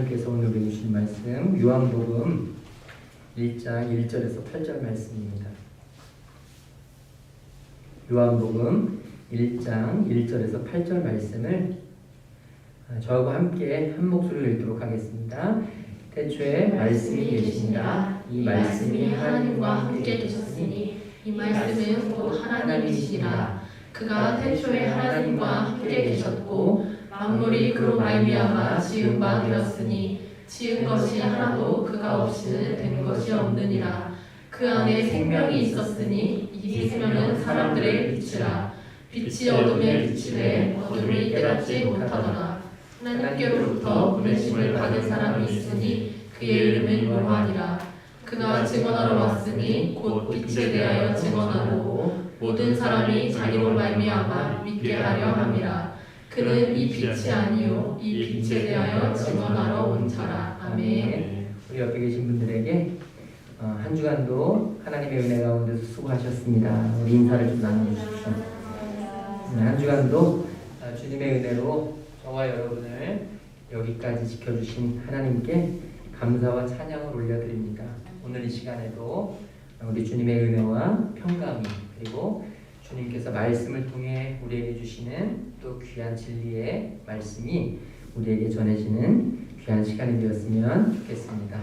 하나님께서 오늘 우리에게 주신 말씀 요한복음 1장 1절에서 8절 말씀입니다. 요한복음 1장 1절에서 8절 말씀을 저하고 함께 한 목소리로 읽도록 하겠습니다. 태초에 말씀이 계시니라. 이 말씀이 하나님과 함께 계셨으니 이 말씀은 곧 하나님이시니라. 그가 태초에 하나님과 함께 계셨고 만물이 그로 말미암아 지은 바 되었으니 지은 것이 하나도 그가 없이는 된 것이 없느니라. 그 안에 생명이 있었으니 이 생명은 사람들의 빛이라. 빛이 어둠에 비치되 어둠이 깨닫지 못하더라. 하나님께로부터 보내심을 받은 사람이 있으니 그의 이름은 요한이라. 그가 증언하러 왔으니 곧 빛에 대하여 증언하고 모든 사람이 자기로 말미암아 믿게 하려 함이라. 그는 이 빛이 아니요 이 빛에 대하여 증언하러 온 자라. 아멘. 우리 옆에 계신 분들에게 한 주간도 하나님의 은혜 가운데서 수고하셨습니다. 우리 인사를 좀 나눠주십시오. 한 주간도 주님의 은혜로 저와 여러분을 여기까지 지켜주신 하나님께 감사와 찬양을 올려드립니다. 오늘 이 시간에도 우리 주님의 은혜와 평강이 그리고 주님께서 말씀을 통해 우리에게 주시는 또 귀한 진리의 말씀이 우리에게 전해지는 귀한 시간이 되었으면 좋겠습니다.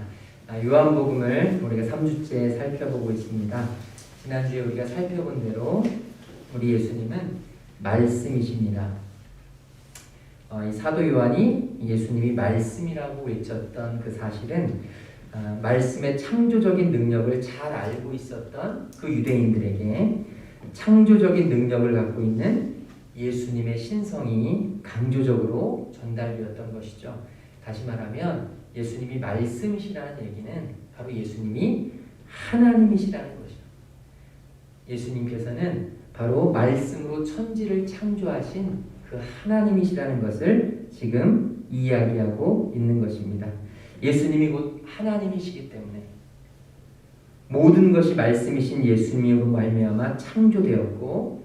요한복음을 우리가 3주째 살펴보고 있습니다. 지난주에 우리가 살펴본 대로 우리 예수님은 말씀이십니다. 이 사도 요한이 예수님이 말씀이라고 외쳤던 그 사실은 말씀의 창조적인 능력을 잘 알고 있었던 그 유대인들에게 창조적인 능력을 갖고 있는 예수님의 신성이 강조적으로 전달되었던 것이죠. 다시 말하면 예수님이 말씀이시라는 얘기는 바로 예수님이 하나님이시라는 것이죠. 예수님께서는 바로 말씀으로 천지를 창조하신 그 하나님이시라는 것을 지금 이야기하고 있는 것입니다. 예수님이 곧 하나님이시기 때문에 모든 것이 말씀이신 예수님으로 말미암아 창조되었고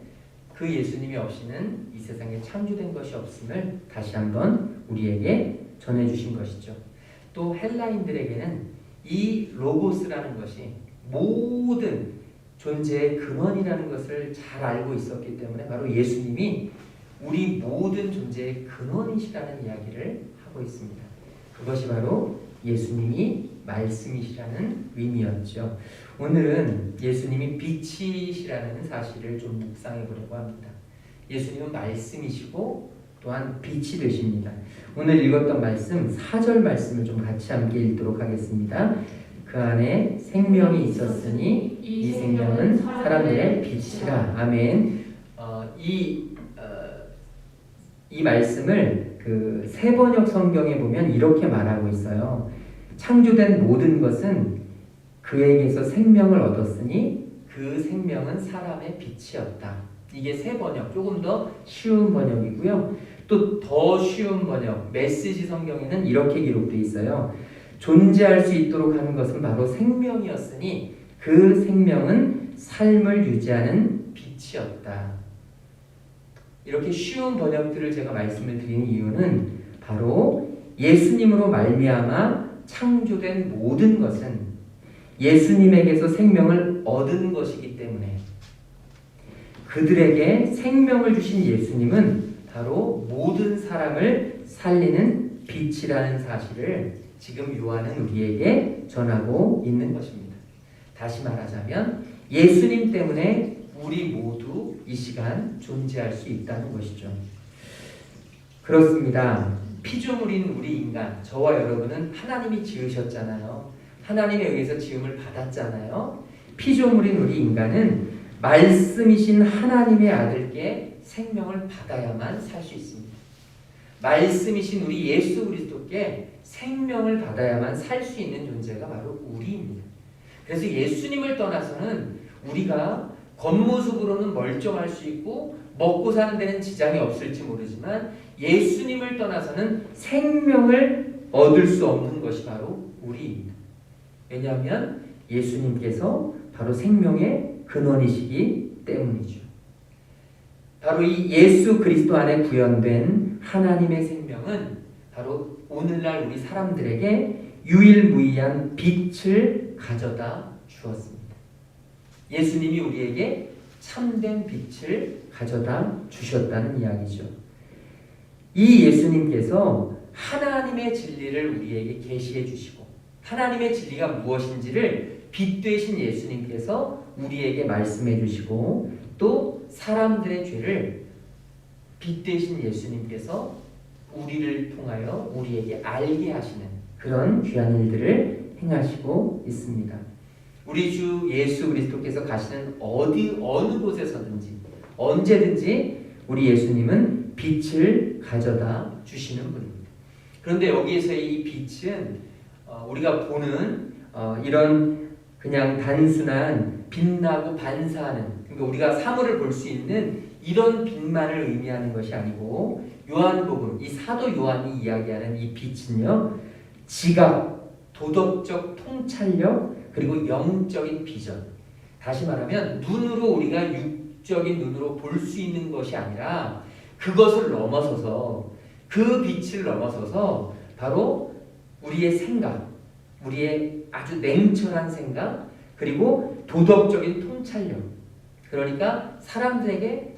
그 예수님이 없이는 이 세상에 창조된 것이 없음을 다시 한번 우리에게 전해주신 것이죠. 또 헬라인들에게는 이 로고스라는 것이 모든 존재의 근원이라는 것을 잘 알고 있었기 때문에 바로 예수님이 우리 모든 존재의 근원이시라는 이야기를 하고 있습니다. 그것이 바로 예수님이 말씀이시라는 의미였죠. 오늘은 예수님이 빛이시라는 사실을 좀 묵상해 보려고 합니다. 예수님은 말씀이시고 또한 빛이 되십니다. 오늘 읽었던 말씀 4절 말씀을 좀 같이 함께 읽도록 하겠습니다. 그 안에 생명이 있었으니 이 생명은 사람들의 빛이라. 아멘. 이 말씀을 그 세번역 성경에 보면 이렇게 말하고 있어요. 창조된 모든 것은 그에게서 생명을 얻었으니 그 생명은 사람의 빛이었다. 이게 세번역, 조금 더 쉬운 번역이고요. 또 더 쉬운 번역, 메시지 성경에는 이렇게 기록되어 있어요. 존재할 수 있도록 하는 것은 바로 생명이었으니 그 생명은 삶을 유지하는 빛이었다. 이렇게 쉬운 번역들을 제가 말씀을 드리는 이유는 바로 예수님으로 말미암아 창조된 모든 것은 예수님에게서 생명을 얻은 것이기 때문에 그들에게 생명을 주신 예수님은 바로 모든 사람을 살리는 빛이라는 사실을 지금 요한은 우리에게 전하고 있는 것입니다. 다시 말하자면 예수님 때문에 우리 모두 이 시간 존재할 수 있다는 것이죠. 그렇습니다. 피조물인 우리 인간, 저와 여러분은 하나님이 지으셨잖아요. 하나님에 의해서 지음을 받았잖아요. 피조물인 우리 인간은 말씀이신 하나님의 아들께 생명을 받아야만 살 수 있습니다. 말씀이신 우리 예수 그리스도께 생명을 받아야만 살 수 있는 존재가 바로 우리입니다. 그래서 예수님을 떠나서는 우리가 겉모습으로는 멀쩡할 수 있고 먹고 사는 데는 지장이 없을지 모르지만 예수님을 떠나서는 생명을 얻을 수 없는 것이 바로 우리입니다. 왜냐하면 예수님께서 바로 생명의 근원이시기 때문이죠. 바로 이 예수 그리스도 안에 구현된 하나님의 생명은 바로 오늘날 우리 사람들에게 유일무이한 빛을 가져다 주었습니다. 예수님이 우리에게 참된 빛을 가져다 주셨다는 이야기죠. 이 예수님께서 하나님의 진리를 우리에게 계시해 주시고 하나님의 진리가 무엇인지를 빛 되신 예수님께서 우리에게 말씀해 주시고 또 사람들의 죄를 빛 되신 예수님께서 우리를 통하여 우리에게 알게 하시는 그런 귀한 일들을 행하시고 있습니다. 우리 주 예수 그리스도께서 가시는 어느 곳에서든지 언제든지 우리 예수님은 빛을 가져다 주시는 분입니다. 그런데 여기에서의 이 빛은 우리가 보는 이런 그냥 단순한 빛나고 반사하는, 그러니까 우리가 사물을 볼 수 있는 이런 빛만을 의미하는 것이 아니고, 요한복음, 이 사도 요한이 이야기하는 이 빛은요, 지각, 도덕적 통찰력, 그리고 영적인 비전. 다시 말하면 눈으로 우리가 육적인 눈으로 볼 수 있는 것이 아니라 그것을 넘어서서, 그 빛을 넘어서서 바로 우리의 생각, 우리의 아주 냉철한 생각, 그리고 도덕적인 통찰력. 그러니까 사람들에게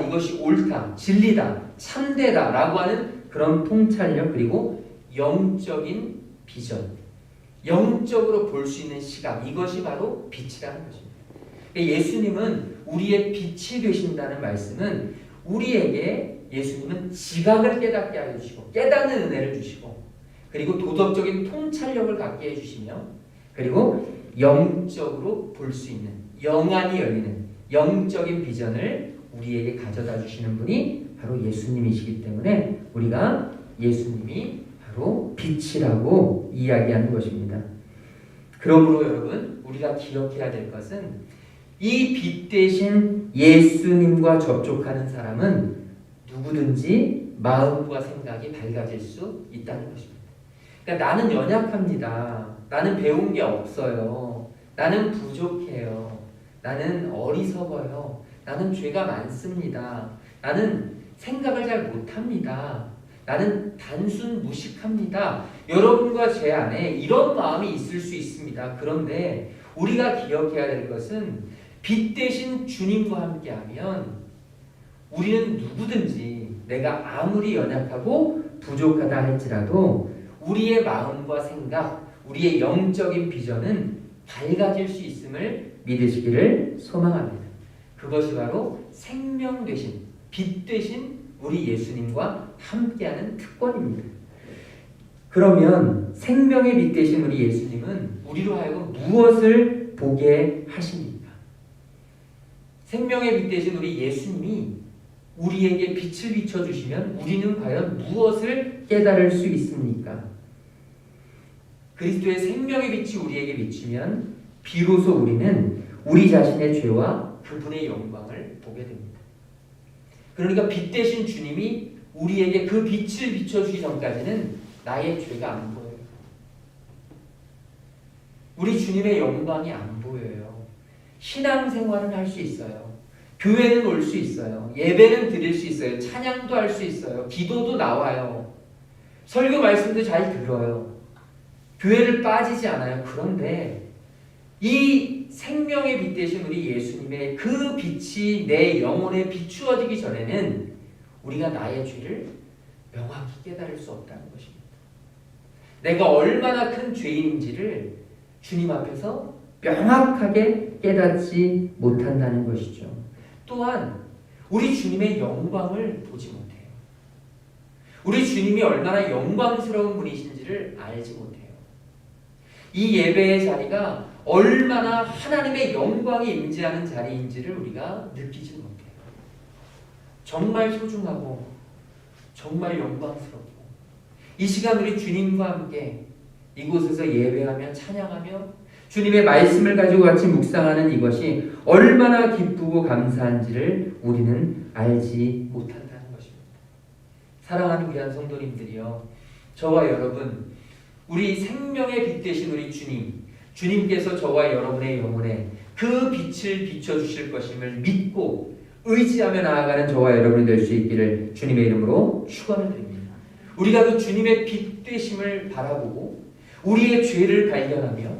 이것이 옳다, 진리다, 참되다 라고 하는 그런 통찰력, 그리고 영적인 비전, 영적으로 볼 수 있는 시각, 이것이 바로 빛이라는 것입니다. 예수님은 우리의 빛이 되신다는 말씀은 우리에게 예수님은 지각을 깨닫게 하여 주시고 깨닫는 은혜를 주시고 그리고 도덕적인 통찰력을 갖게 해주시며 그리고 영적으로 볼 수 있는 영안이 열리는 영적인 비전을 우리에게 가져다 주시는 분이 바로 예수님이시기 때문에 우리가 예수님이 바로 빛이라고 이야기하는 것입니다. 그러므로 여러분, 우리가 기억해야 될 것은 이 빛 대신 예수님과 접촉하는 사람은 누구든지 마음과 생각이 밝아질 수 있다는 것입니다. 그러니까 나는 연약합니다. 나는 배운 게 없어요. 나는 부족해요. 나는 어리석어요. 나는 죄가 많습니다. 나는 생각을 잘 못합니다. 나는 단순 무식합니다. 여러분과 제 안에 이런 마음이 있을 수 있습니다. 그런데 우리가 기억해야 될 것은 빛 대신 주님과 함께하면 우리는 누구든지 내가 아무리 연약하고 부족하다 할지라도 우리의 마음과 생각, 우리의 영적인 비전은 밝아질 수 있음을 믿으시기를 소망합니다. 그것이 바로 생명 되신, 빛 되신 우리 예수님과 함께하는 특권입니다. 그러면 생명의 빛 되신 우리 예수님은 우리로 하여금 무엇을 보게 하십니까? 생명의 빛 되신 우리 예수님이 우리에게 빛을 비춰주시면 우리는 과연 무엇을 깨달을 수 있습니까? 그리스도의 생명의 빛이 우리에게 비치면 비로소 우리는 우리 자신의 죄와 그분의 영광을 보게 됩니다. 그러니까 빛 대신 주님이 우리에게 그 빛을 비춰주기 전까지는 나의 죄가 안 보여요. 우리 주님의 영광이 안 보여요. 신앙생활은 할 수 있어요. 교회는 올 수 있어요. 예배는 드릴 수 있어요. 찬양도 할 수 있어요. 기도도 나와요. 설교 말씀도 잘 들어요. 교회를 빠지지 않아요. 그런데 이 생명의 빛 되신 우리 예수님의 그 빛이 내 영혼에 비추어지기 전에는 우리가 나의 죄를 명확히 깨달을 수 없다는 것입니다. 내가 얼마나 큰 죄인인지를 주님 앞에서 명확하게 깨닫지 못한다는 것이죠. 또한 우리 주님의 영광을 보지 못해요. 우리 주님이 얼마나 영광스러운 분이신지를 알지 못해요. 이 예배의 자리가 얼마나 하나님의 영광이 임재하는 자리인지를 우리가 느끼지 못해요. 정말 소중하고 정말 영광스럽고 이 시간 우리 주님과 함께 이곳에서 예배하며 찬양하며 주님의 말씀을 가지고 같이 묵상하는 이것이 얼마나 기쁘고 감사한지를 우리는 알지 못한다는 것입니다. 사랑하는 귀한 성도님들이여, 저와 여러분, 우리 생명의 빛 되신 우리 주님께서 저와 여러분의 영혼에 그 빛을 비춰주실 것임을 믿고 의지하며 나아가는 저와 여러분이 될 수 있기를 주님의 이름으로 축원을 드립니다. 우리가 그 주님의 빛 되심을 바라보고 우리의 죄를 발견하며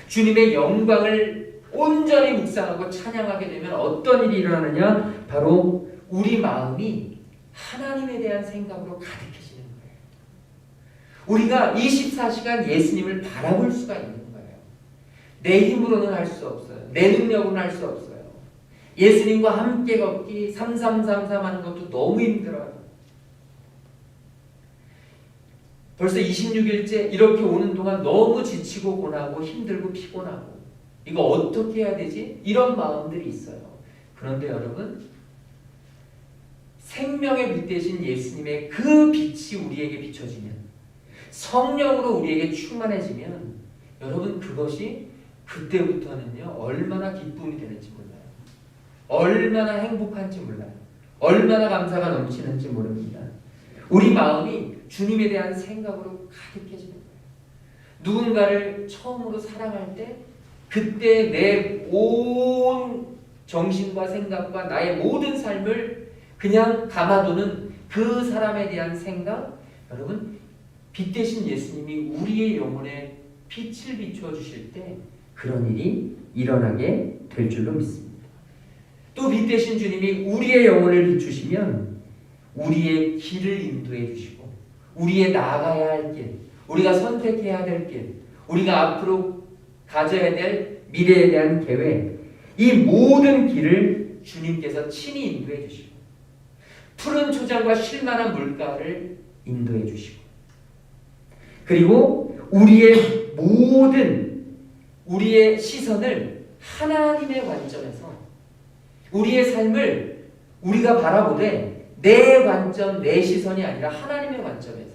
주님의 영광을 온전히 묵상하고 찬양하게 되면 어떤 일이 일어나느냐? 바로 우리 마음이 하나님에 대한 생각으로 가득해지는 거예요. 우리가 24시간 예수님을 바라볼 수가 있는 거예요. 내 힘으로는 할 수 없어요. 내 능력으로는 할 수 없어요. 예수님과 함께 걷기 3333 하는 것도 너무 힘들어요. 벌써 26일째 이렇게 오는 동안 너무 지치고 고나고 힘들고 피곤하고 이거 어떻게 해야 되지? 이런 마음들이 있어요. 그런데 여러분, 생명의 빛 대신 예수님의 그 빛이 우리에게 비춰지면, 성령으로 우리에게 충만해지면 여러분, 그것이 그때부터는요 얼마나 기쁨이 되는지 몰라요. 얼마나 행복한지 몰라요. 얼마나 감사가 넘치는지 모릅니다. 우리 마음이 주님에 대한 생각으로 가득해지는 거예요. 누군가를 처음으로 사랑할 때 그때 내 온 정신과 생각과 나의 모든 삶을 그냥 담아두는 그 사람에 대한 생각, 여러분, 빛 대신 예수님이 우리의 영혼에 빛을 비추어 주실 때 그런 일이 일어나게 될 줄로 믿습니다. 또 빛 대신 주님이 우리의 영혼을 비추시면 우리의 길을 인도해 주시고 우리의 나아가야 할 길, 우리가 선택해야 될 길, 우리가 앞으로 가져야 될 미래에 대한 계획, 이 모든 길을 주님께서 친히 인도해 주시고 푸른 초장과 쉴만한 물가를 인도해 주시고 그리고 우리의 시선을 하나님의 관점에서 우리의 삶을 우리가 바라보되 내 관점, 내 시선이 아니라 하나님의 관점에서,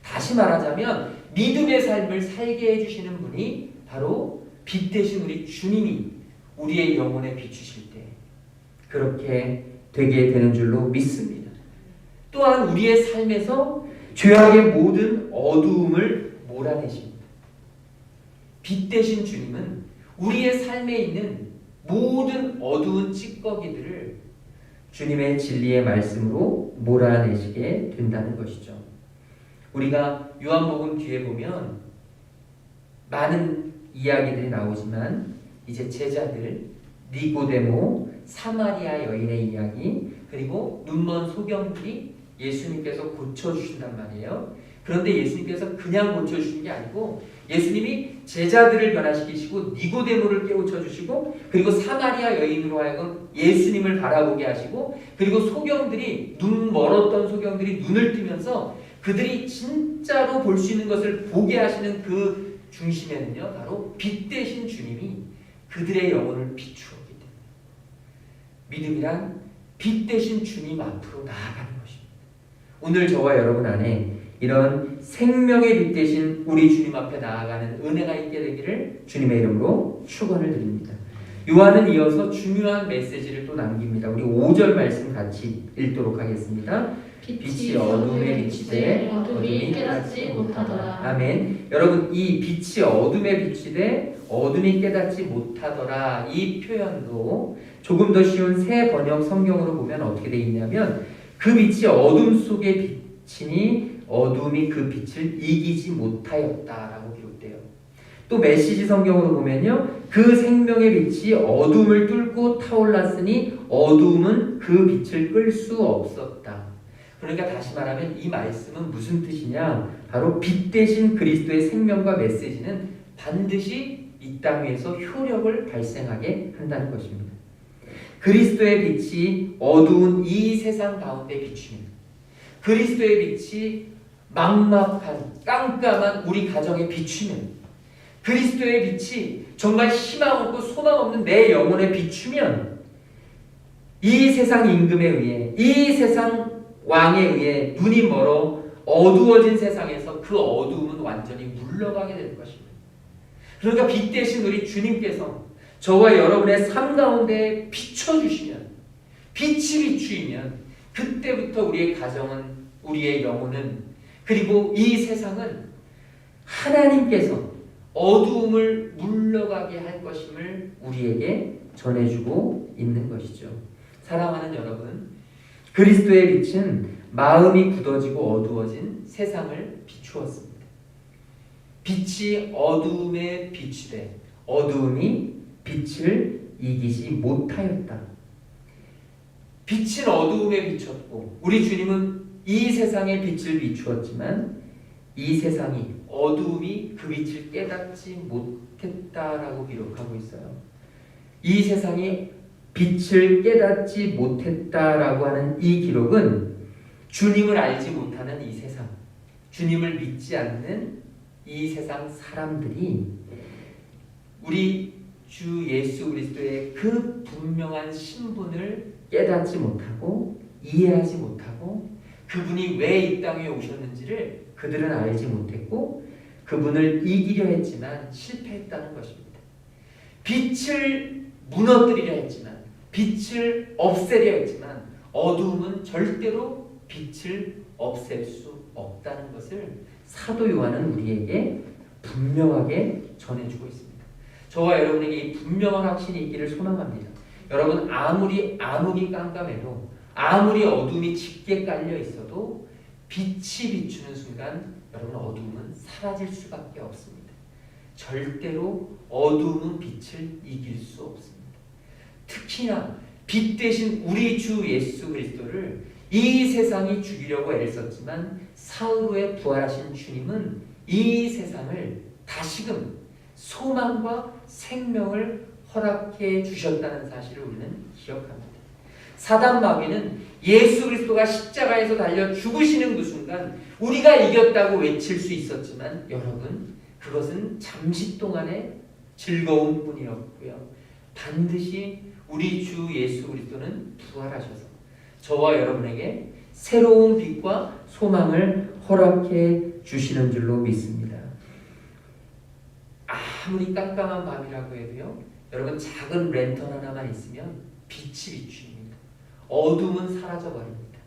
다시 말하자면 믿음의 삶을 살게 해주시는 분이 바로 빛 대신 우리 주님이 우리의 영혼에 비추실 때 그렇게 되게 되는 줄로 믿습니다. 또한 우리의 삶에서 죄악의 모든 어두움을 몰아내십니다. 빛 대신 주님은 우리의 삶에 있는 모든 어두운 찌꺼기들을 주님의 진리의 말씀으로 몰아내시게 된다는 것이죠. 우리가 요한복음 뒤에 보면 많은 이야기들이 나오지만 이제 제자들, 니고데모, 사마리아 여인의 이야기, 그리고 눈먼 소경들이 예수님께서 고쳐주신단 말이에요. 그런데 예수님께서 그냥 고쳐주신 게 아니고 예수님이 제자들을 변화시키시고 니고데모를 깨우쳐주시고 그리고 사마리아 여인으로 하여금 예수님을 바라보게 하시고 그리고 소경들이, 눈 멀었던 소경들이 눈을 뜨면서 그들이 진짜로 볼 수 있는 것을 보게 하시는 그 중심에는요 바로 빛 대신 주님이 그들의 영혼을 비추었기 때문에 믿음이란 빛 대신 주님 앞으로 나아가는 것입니다. 오늘 저와 여러분 안에 이런 생명의 빛 대신 우리 주님 앞에 나아가는 은혜가 있게 되기를 주님의 이름으로 축원을 드립니다. 요한은 이어서 중요한 메시지를 또 남깁니다. 우리 5절 말씀 같이 읽도록 하겠습니다. 빛이 어둠에 비치되 어둠이 깨닫지 못하더라. 아멘. 여러분, 이 빛이 어둠에 비치되 어둠이 깨닫지 못하더라, 이 표현도 조금 더 쉬운 새 번역 성경으로 보면 어떻게 되어 있냐면 그 빛이 어둠 속에 비치니 어둠이 그 빛을 이기지 못하였다라고 기록돼요. 또 메시지 성경으로 보면요, 그 생명의 빛이 어둠을 뚫고 타올랐으니 어둠은 그 빛을 끌 수 없었다. 그러니까 다시 말하면 이 말씀은 무슨 뜻이냐, 바로 빛 대신 그리스도의 생명과 메시지는 반드시 이 땅 위에서 효력을 발생하게 한다는 것입니다. 그리스도의 빛이 어두운 이 세상 가운데 비추면, 그리스도의 빛이 막막한 깜깜한 우리 가정에 비추면, 그리스도의 빛이 정말 희망 없고 소망 없는 내 영혼에 비추면 이 세상 임금에 의해, 이 세상 왕에 의해 눈이 멀어 어두워진 세상에서 그 어두움은 완전히 물러가게 될 것입니다. 그러니까 빛 대신 우리 주님께서 저와 여러분의 삶 가운데 비춰주시면, 빛이 비추이면 그때부터 우리의 가정은, 우리의 영혼은, 그리고 이 세상은 하나님께서 어두움을 물러가게 할 것임을 우리에게 전해주고 있는 것이죠. 사랑하는 여러분, 그리스도의 빛은 마음이 굳어지고 어두워진 세상을 비추었습니다. 빛이 어두움에 비추되 어두움이 빛을 이기지 못하였다. 빛은 어두움에 비쳤고 우리 주님은 이 세상에 빛을 비추었지만 이 세상이 어두움이 그 빛을 깨닫지 못했다라고 기록하고 있어요. 이 세상이 빛을 깨닫지 못했다라고 하는 이 기록은 주님을 알지 못하는 이 세상, 주님을 믿지 않는 이 세상 사람들이 우리 주 예수 그리스도의 그 분명한 신분을 깨닫지 못하고 이해하지 못하고 그분이 왜 이 땅에 오셨는지를 그들은 알지 못했고 그분을 이기려 했지만 실패했다는 것입니다. 빛을 무너뜨리려 했지만 빛을 없애려 했지만 어두움은 절대로 빛을 없앨 수 없다는 것을 사도 요한은 우리에게 분명하게 전해주고 있습니다. 저와 여러분에게 이 분명한 확신이 있기를 소망합니다. 여러분 아무리 암흑이 깜깜해도 아무리 어둠이 짙게 깔려 있어도 빛이 비추는 순간 여러분 어둠은 사라질 수밖에 없습니다. 절대로 어둠은 빛을 이길 수 없습니다. 특히나 빛 대신 우리 주 예수 그리스도를 이 세상이 죽이려고 애를 썼지만 사흘 후에 부활하신 주님은 이 세상을 다시금 소망과 생명을 허락해 주셨다는 사실을 우리는 기억합니다. 사단 마귀는 예수 그리스도가 십자가에서 달려 죽으시는 그 순간 우리가 이겼다고 외칠 수 있었지만 여러분 그것은 잠시 동안의 즐거움 뿐이었고요. 반드시 우리 주 예수 그리스도는 부활하셔서 저와 여러분에게 새로운 빛과 소망을 허락해 주시는 줄로 믿습니다. 아무리 깜깜한 밤이라고 해도요. 여러분 작은 랜턴 하나만 있으면 빛이 비춥니다. 어둠은 사라져버립니다.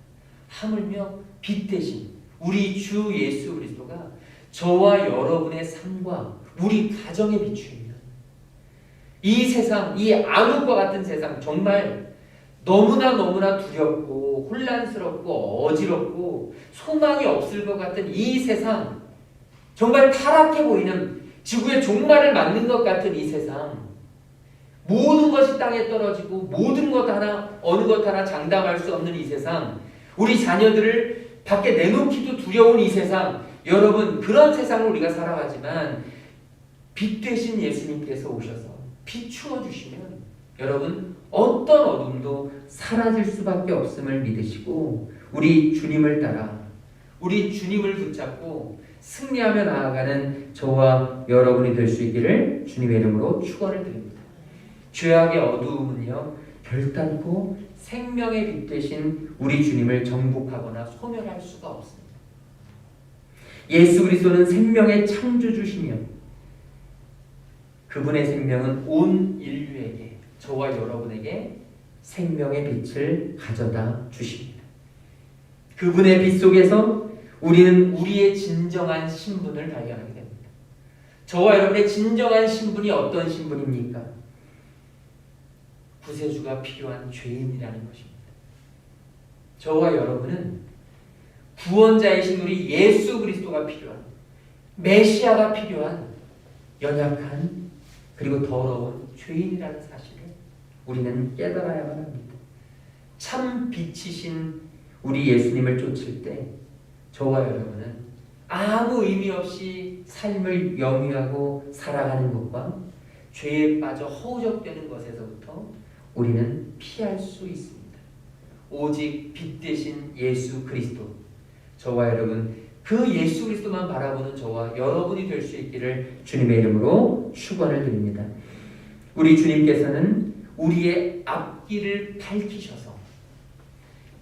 하물며 빛 대신 우리 주 예수 그리스도가 저와 여러분의 삶과 우리 가정에 비추입니다. 이 세상, 이 암흑과 같은 세상 정말 너무나 두렵고 혼란스럽고 어지럽고 소망이 없을 것 같은 이 세상 정말 타락해 보이는 지구의 종말을 맞는 것 같은 이 세상 모든 것이 땅에 떨어지고 모든 것 하나 어느 것 하나 장담할 수 없는 이 세상 우리 자녀들을 밖에 내놓기도 두려운 이 세상 여러분 그런 세상을 우리가 살아가지만 빛 되신 예수님께서 오셔서 비추어 주시면 여러분 어떤 어둠도 사라질 수밖에 없음을 믿으시고 우리 주님을 따라 우리 주님을 붙잡고 승리하며 나아가는 저와 여러분이 될 수 있기를 주님의 이름으로 축원을 드립니다. 죄악의 어두움은요 결단코 생명의 빛 대신 우리 주님을 정복하거나 소멸할 수가 없습니다. 예수 그리스도는 생명의 창조주시며 그분의 생명은 온 인류에게 저와 여러분에게 생명의 빛을 가져다 주십니다. 그분의 빛 속에서 우리는 우리의 진정한 신분을 발견하게 됩니다. 저와 여러분의 진정한 신분이 어떤 신분입니까? 구세주가 필요한 죄인이라는 것입니다. 저와 여러분은 구원자이신 우리 예수 그리스도가 필요한 메시아가 필요한 연약한 그리고 더러운 죄인이라는 사실을 우리는 깨달아야만 합니다. 참 빛이신 우리 예수님을 쫓을 때 저와 여러분은 아무 의미 없이 삶을 영위하고 살아가는 것과 죄에 빠져 허우적대는 것에서부터 우리는 피할 수 있습니다. 오직 빛 대신 예수 그리스도 저와 여러분 그 예수 그리스도만 바라보는 저와 여러분이 될 수 있기를 주님의 이름으로 축원을 드립니다. 우리 주님께서는 우리의 앞길을 밝히셔서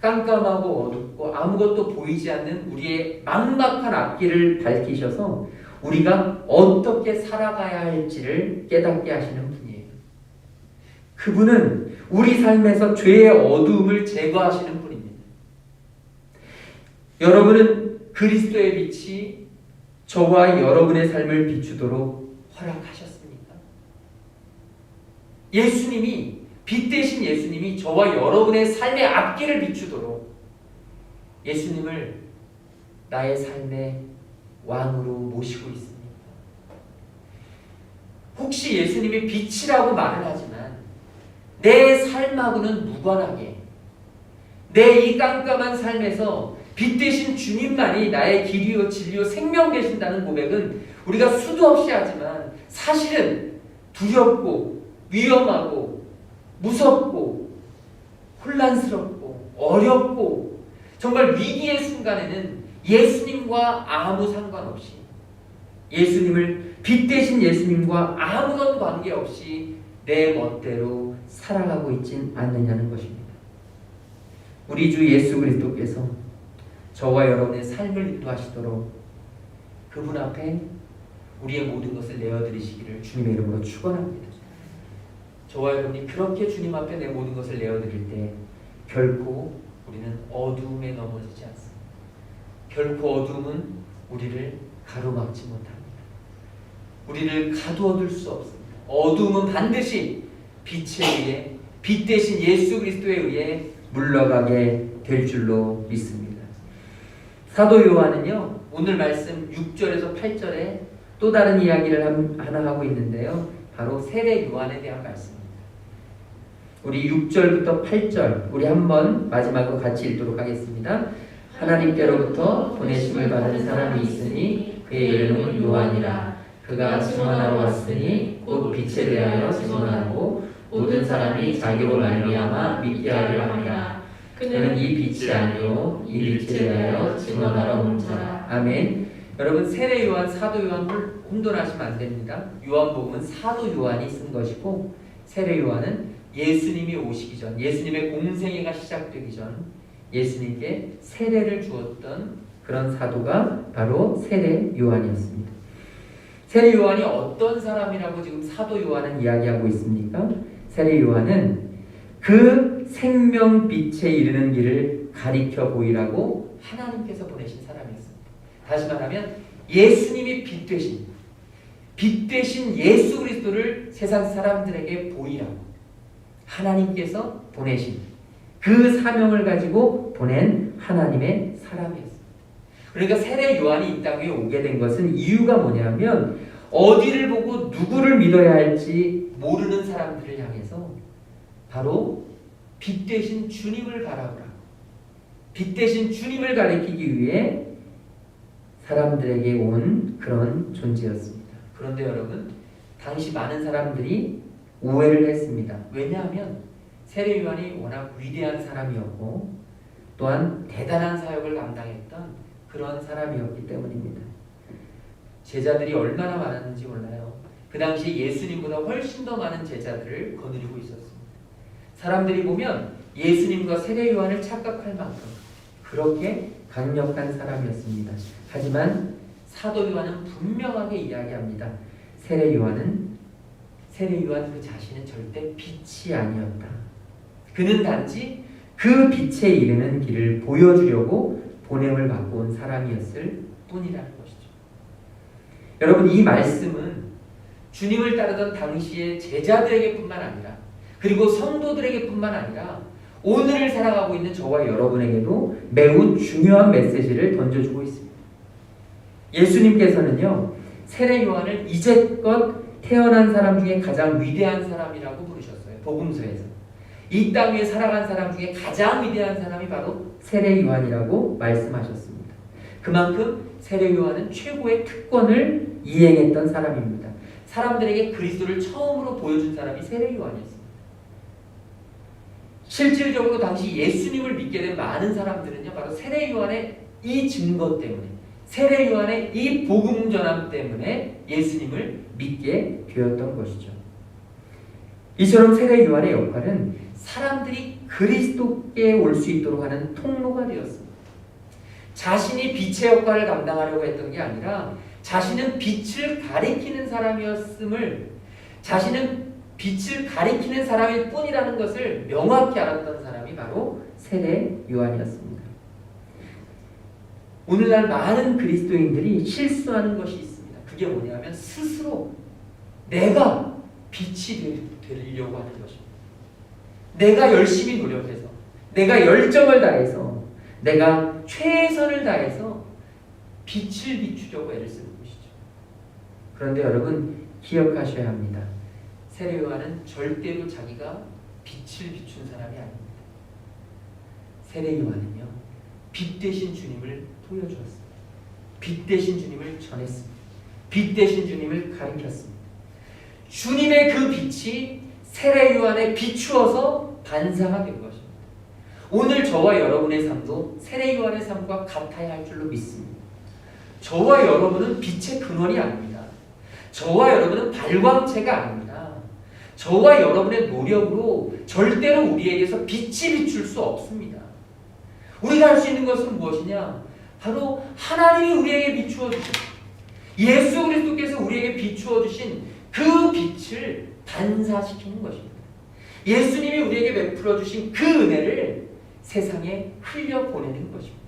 깜깜하고 어둡고 아무것도 보이지 않는 우리의 막막한 앞길을 밝히셔서 우리가 어떻게 살아가야 할지를 깨닫게 하시는 분이에요. 그분은 우리 삶에서 죄의 어두움을 제거하시는 분입니다. 여러분은 그리스도의 빛이 저와 여러분의 삶을 비추도록 허락하셨습니까? 예수님이 빛 대신 예수님이 저와 여러분의 삶의 앞길을 비추도록 예수님을 나의 삶의 왕으로 모시고 있습니다. 혹시 예수님이 빛이라고 말을 하지만 내 삶하고는 무관하게 내 이 깜깜한 삶에서 빛 대신 주님만이 나의 길이요 진리요 생명 되신다는 고백은 우리가 수도 없이 하지만 사실은 두렵고 위험하고 무섭고 혼란스럽고 어렵고 정말 위기의 순간에는 예수님과 아무 상관없이 예수님을 빛 대신 예수님과 아무런 관계없이 내 멋대로 살아가고 있진 않느냐는 것입니다. 우리 주 예수 그리스도께서 저와 여러분의 삶을 인도하시도록 그분 앞에 우리의 모든 것을 내어드리시기를 주님의 이름으로 축원합니다. 저와 여러분이 그렇게 주님 앞에 내 모든 것을 내어드릴 때 결코 우리는 어두움에 넘어지지 않습니다. 결코 어두움은 우리를 가로막지 못합니다. 우리를 가두어둘 수 없습니다. 어두움은 반드시 빛에 의해 빛 대신 예수 그리스도에 의해 물러가게 될 줄로 믿습니다. 사도 요한은요 오늘 말씀 6절에서 8절에 또 다른 이야기를 하나 하고 있는데요, 바로 세례 요한에 대한 말씀입니다. 우리 6절부터 8절 우리 한번 마지막으로 같이 읽도록 하겠습니다. 하나님께로부터 보내심을 받은 사람이 있으니 그의 이름은 요한이라. 그가 증언하러 왔으니 곧 빛에 대하여 증언하고 모든 사람이 자기로 말미암아 믿게 하려 함이라. 그는 이 빛이 아니요 이 빛에 대하여 증언하러 온 자라. 아멘. 여러분 세례 요한, 사도 요한 혼돈하시면 안 됩니다. 요한복음은 사도 요한이 쓴 것이고 세례 요한은 예수님이 오시기 전, 예수님의 공생애가 시작되기 전 예수님께 세례를 주었던 그런 사도가 바로 세례 요한이었습니다. 세례 요한이 어떤 사람이라고 지금 사도 요한은 이야기하고 있습니까? 세례 요한은 그 생명빛에 이르는 길을 가리켜 보이라고 하나님께서 보내신 사람이었습니다. 다시 말하면 예수님이 빛 대신 예수 그리스도를 세상 사람들에게 보이라고 하나님께서 보내신 그 사명을 가지고 보낸 하나님의 사람이었습니다. 그러니까 세례 요한이 이 땅에 오게 된 것은 이유가 뭐냐면 어디를 보고 누구를 믿어야 할지 모르는 사람들을 향해서 바로 빛 대신 주님을 바라보라, 빛 대신 주님을 가리키기 위해 사람들에게 온 그런 존재였습니다. 그런데 여러분, 당시 많은 사람들이 오해를 했습니다. 왜냐하면 세례 요한이 워낙 위대한 사람이었고 또한 대단한 사역을 감당했던 그런 사람이었기 때문입니다. 제자들이 얼마나 많았는지 몰라요. 그 당시 예수님보다 훨씬 더 많은 제자들을 거느리고 있었습니다. 사람들이 보면 예수님과 세례 요한을 착각할 만큼 그렇게 강력한 사람이었습니다. 하지만 사도 요한은 분명하게 이야기합니다. 세례 요한 그 자신은 절대 빛이 아니었다. 그는 단지 그 빛에 이르는 길을 보여주려고 보냄을 받고 온 사람이었을 뿐이라는 것이죠. 여러분, 이 말씀은 주님을 따르던 당시의 제자들에게뿐만 아니라 그리고 성도들에게뿐만 아니라 오늘을 살아가고 있는 저와 여러분에게도 매우 중요한 메시지를 던져주고 있습니다. 예수님께서는요 세례 요한을 이제껏 태어난 사람 중에 가장 위대한 사람이라고 부르셨어요. 복음서에서 이 땅 위에 살아간 사람 중에 가장 위대한 사람이 바로 세례 요한이라고 말씀하셨습니다. 그만큼 세례 요한은 최고의 특권을 이행했던 사람입니다. 사람들에게 그리스도를 처음으로 보여준 사람이 세례 요한이었습니다. 실질적으로 당시 예수님을 믿게 된 많은 사람들은요 바로 세례 요한의 이 증거 때문에, 세례 요한의 이 복음 전함 때문에 예수님을 믿게 되었던 것이죠. 이처럼 세례 요한의 역할은 사람들이 그리스도께 올 수 있도록 하는 통로가 되었습니다. 자신이 빛의 역할을 감당하려고 했던 게 아니라 자신은 빛을 가리키는 사람이었음을, 자신은 빛을 가리키는 사람일 뿐이라는 것을 명확히 알았던 사람이 바로 세례 요한이었습니다. 오늘날 많은 그리스도인들이 실수하는 것이 있습니다. 그게 뭐냐면 스스로 내가 빛이 되려고 하는 것입니다. 내가 열심히 노력해서, 내가 열정을 다해서, 내가 최선을 다해서 빛을 비추려고 애를 쓰는 것이죠. 그런데 여러분 기억하셔야 합니다. 세례 요한은 절대로 자기가 빛을 비춘 사람이 아닙니다. 세례 요한은요, 빛 대신 주님을 보여주었습니다. 빛 대신 주님을 전했습니다. 빛 대신 주님을 가르쳤습니다. 주님의 그 빛이 세례 요한에 비추어서 반사가 된 것입니다. 오늘 저와 여러분의 삶도 세례 요한의 삶과 같아야 할 줄로 믿습니다. 저와 여러분은 빛의 근원이 아닙니다. 저와 여러분은 발광체가 아닙니다. 저와 여러분의 노력으로 절대로 우리에게서 빛이 비출 수 없습니다. 우리가 할 수 있는 것은 무엇이냐? 바로 하나님이 우리에게 비추어 주신, 예수 그리스도께서 우리에게 비추어 주신 그 빛을 반사시키는 것입니다. 예수님이 우리에게 베풀어 주신 그 은혜를 세상에 흘려보내는 것입니다.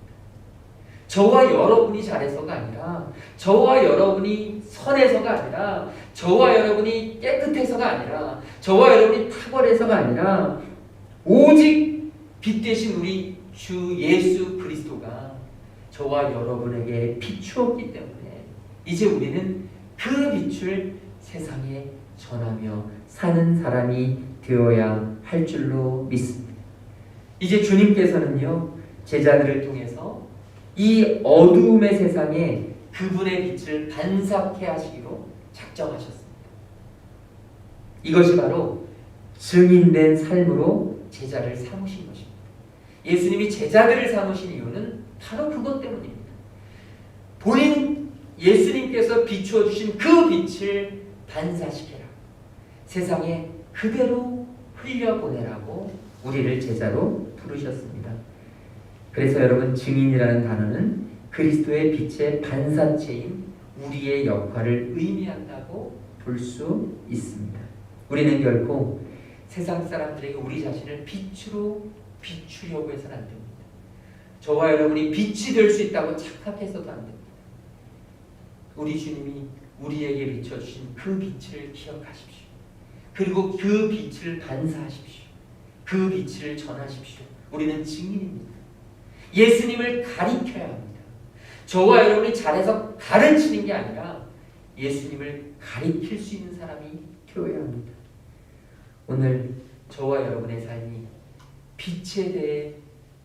저와 여러분이 잘해서가 아니라, 저와 여러분이 선해서가 아니라, 저와 여러분이 깨끗해서가 아니라, 저와 여러분이 탁월해서가 아니라, 오직 빛 대신 우리 주 예수 그리스도가 저와 여러분에게 비추었기 때문에 이제 우리는 그 빛을 세상에 전하며 사는 사람이 되어야 할 줄로 믿습니다. 이제 주님께서는요, 제자들을 통해서 이 어두움의 세상에 그분의 빛을 반사케 하시기로 작정하셨습니다. 이것이 바로 증인된 삶으로 제자를 삼으신 것입니다. 예수님이 제자들을 삼으신 이유는 바로 그것 때문입니다. 본인 예수님께서 비추어 주신 그 빛을 반사시켜라, 세상에 그대로 흘려보내라고 우리를 제자로 부르셨습니다. 그래서 여러분, 증인이라는 단어는 그리스도의 빛의 반사체인 우리의 역할을 의미한다고 볼 수 있습니다. 우리는 결코 세상 사람들에게 우리 자신을 빛으로 비추려고 해서는 안 됩니다. 저와 여러분이 빛이 될 수 있다고 착각해서도 안 됩니다. 우리 주님이 우리에게 비춰주신 그 빛을 기억하십시오. 그리고 그 빛을 반사하십시오. 그 빛을 전하십시오. 우리는 증인입니다. 예수님을 가리켜야 합니다. 저와 여러분이 잘해서 가르치는 게 아니라 예수님을 가리킬 수 있는 사람이 되어야 합니다. 오늘 저와 여러분의 삶이 빛에 대해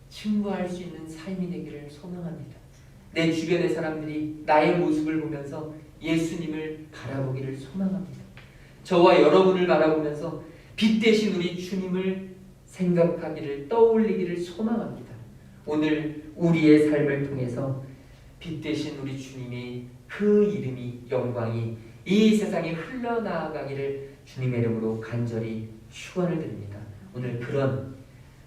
증거할 수 있는 삶이 되기를 소망합니다. 내 주변의 사람들이 나의 모습을 보면서 예수님을 바라보기를 소망합니다. 저와 여러분을 바라보면서 빛 대신 우리 주님을 생각하기를, 떠올리기를 소망합니다. 오늘 우리의 삶을 통해서 빛 대신 우리 주님의 그 이름이, 영광이 이 세상에 흘러나가기를 주님의 이름으로 간절히 축원을 드립니다. 오늘 그런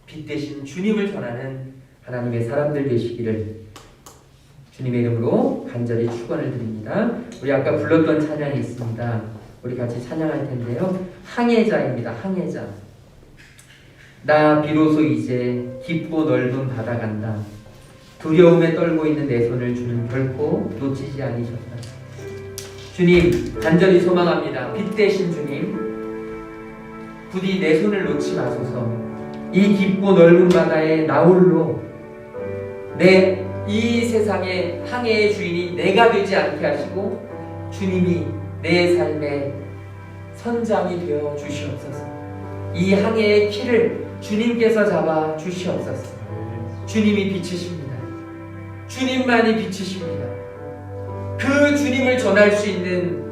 빛 대신 주님을 전하는 하나님의 사람들 되시기를 주님의 이름으로 간절히 축원을 드립니다. 우리 아까 불렀던 찬양이 있습니다. 우리 같이 찬양할 텐데요. 항해자입니다. 항해자. 나 비로소 이제 깊고 넓은 바다 간다. 두려움에 떨고 있는 내 손을 주님 결코 놓치지 않으셨다. 주님 간절히 소망합니다. 빛 대신 주님, 부디 내 손을 놓지 마소서. 이 깊고 넓은 바다에 나 홀로 이 세상의 항해의 주인이 내가 되지 않게 하시고 주님이 내 삶의 선장이 되어 주시옵소서. 이 항해의 키를 주님께서 잡아 주시옵소서. 주님이 빛이십니다. 주님만이 빛이십니다. 그 주님을 전할 수 있는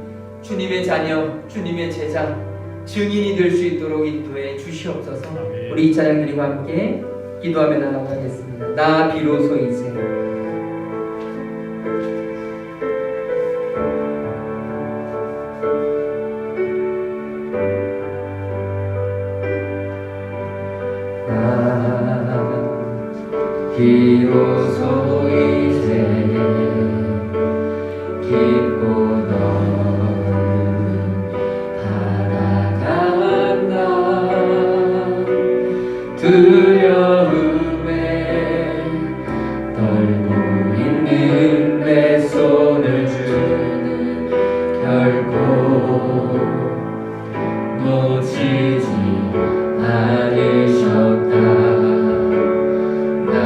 주님의 자녀, 주님의 제자, 증인이 될 수 있도록 인도해 주시옵소서. 우리 이 찬양 드리고 함께 기도하며 나아가겠습니다. 나 비로소 이제 비로소 이제 깊고 넓은 바다 간다. 두려움에 떨고 있는 내 손을 주는 결코 놓치지 않으셨다. 나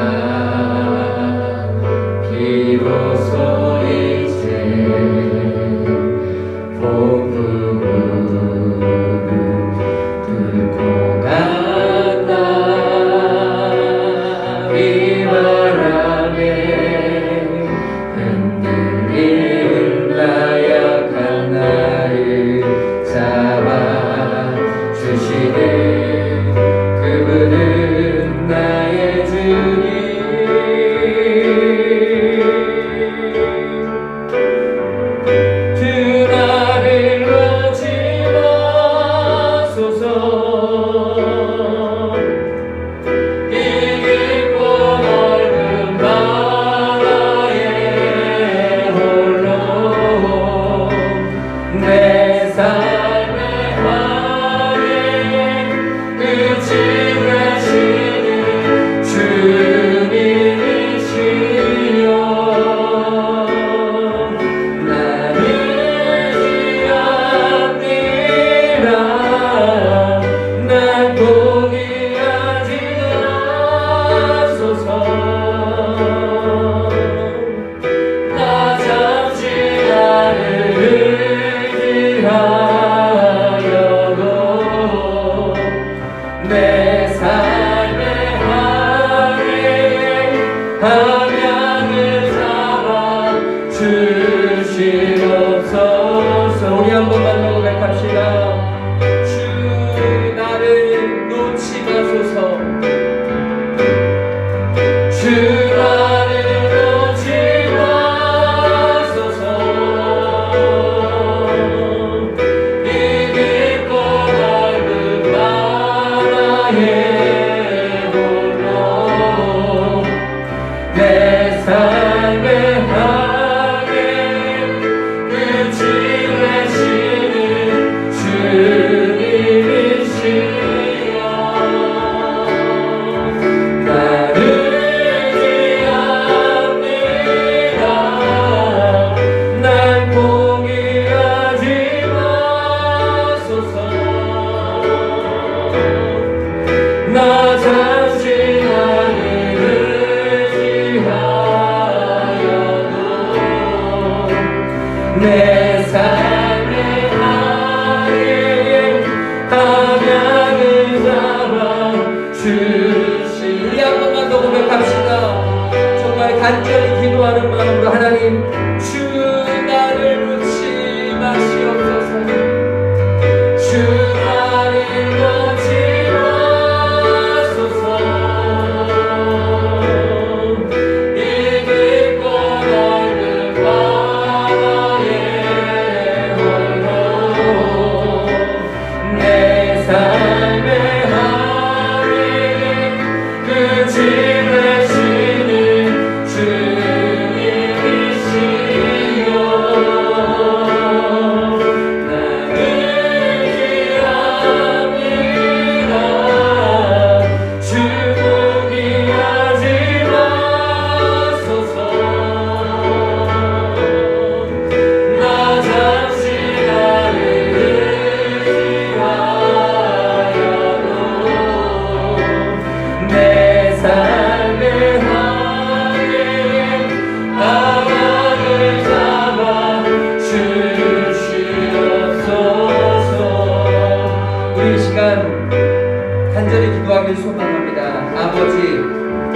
방향을 잡아 주시옵소서. 우리 한 번만 더 고백합시다. 주 나를 놓지 마소서. 주 나를 놓지 마소서. 이 깊고 넓은 바다에 홀로 내 삶의 항해 끝이 되시는 주님이시여. 나를 위합니다. 날 포기하지 마소서. 나 잠시 나를 의지하여도 내 삶의 항해에 방향을 잡아 주시. 우리 한 번만 더 고백합시다. 정말 간절히 기도하는 마음으로 하나님, 주 나를 놓지 마시옵소서. 주 나를 놓지 마소서. 이 깊고 넓은 바다에 홀로 내 삶의 항해에 끝이 되시는 주님이시여. 나를 위합니다. 주 포기하지 마소서. 나 잠시 나를 의지하여도 내 삶의 항해에 방향을 잡아 주시옵소서. 우리 이 시간 간절히 기도하길 소망합니다. 아버지,